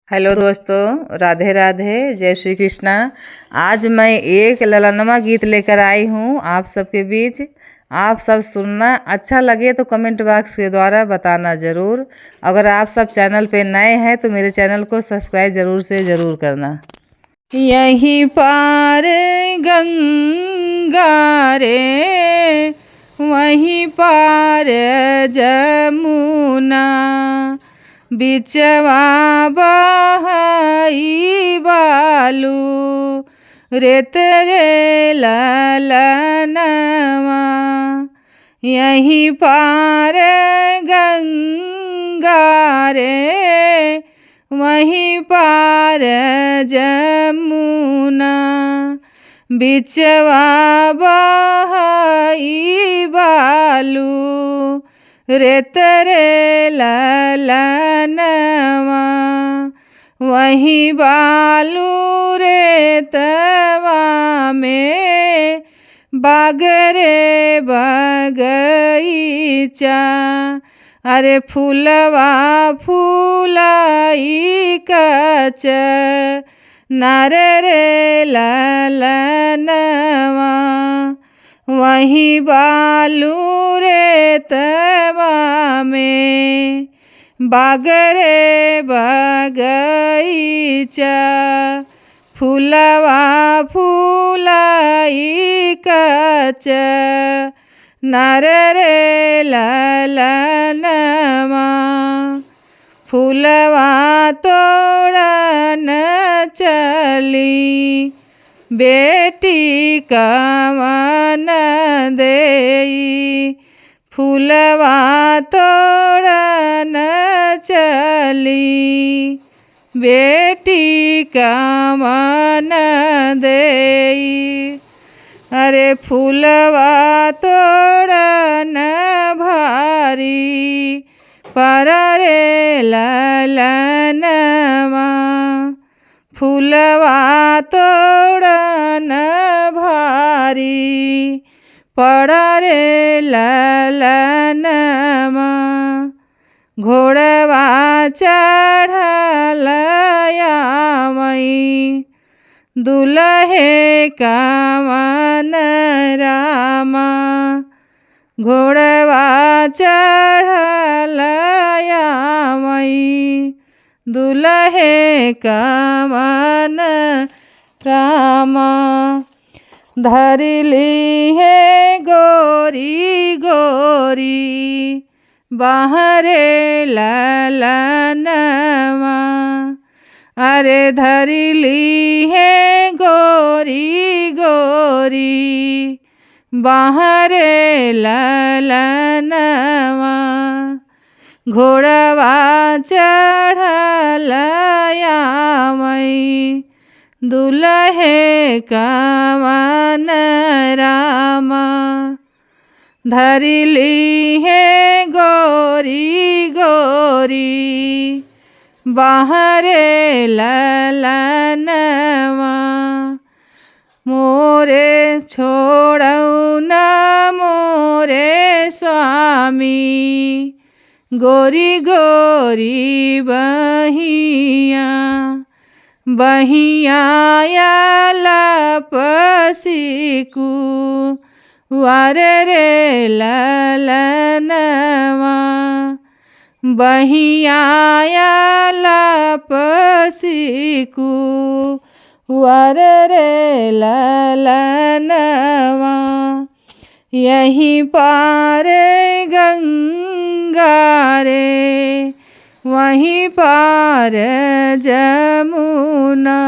Hello दोस्तों, राधे राधे, जय श्री कृष्णा। आज मैं एक ललनमा गीत लेकर आई हूँ आप सबके बीच। आप सब सुनना, अच्छा लगे तो कमेंट बॉक्स के द्वारा बताना ज़रूर। अगर आप सब चैनल पे नए हैं तो मेरे चैनल को सब्सक्राइब ज़रूर करना। यहीं पार गंगा रे, वहीं पार जमुना, बिचवा बहाई बालू रेत रे ललनवा। यहीं पार गंगा रे, वहीं पार जमुना, बिचवा बहाई बालू रेत रे ललनवा। वहीं बालू रेतवा में बागरे बगीचा, अरे फूलवा फूलाई कच नार रे ललनवा। वहीं बालू रेतवा में बागरे बगीचा, फूलवा फूलाई कच नार रे ललनवा। फूलवा तोड़न चली बेटी कवन देई, फूलवा तोड़न चली बेटी कवन देई। अरे फूलवा तोड़न भारी पर रे ललनवा। फूलवा तोड़न भारी पड़ रे ललनवा। घोड़वा चढ़ल आवई दुल्हे कवन रामा। घोड़वा चढ़ल आवई दुल्हे कवन रामा। धरली है गोरी गोरी बाहरे ललनवा। अरे धरली है गोरी गोरी बाहरे ललनवा। घोड़वा चढ़ल आवई दुल्हे कवन रामा। धरली है गोरी गोरी बाहरे ललनवा। मोरे छोड़ऊ न मोरे स्वामी, गोरी गोरी बहिया। बहिया लपसिकू वार रे ललनवा। बहिया लपसिकू वार रे ललनवा। यहीं पार गंगा रे, वहीं पार जमुना।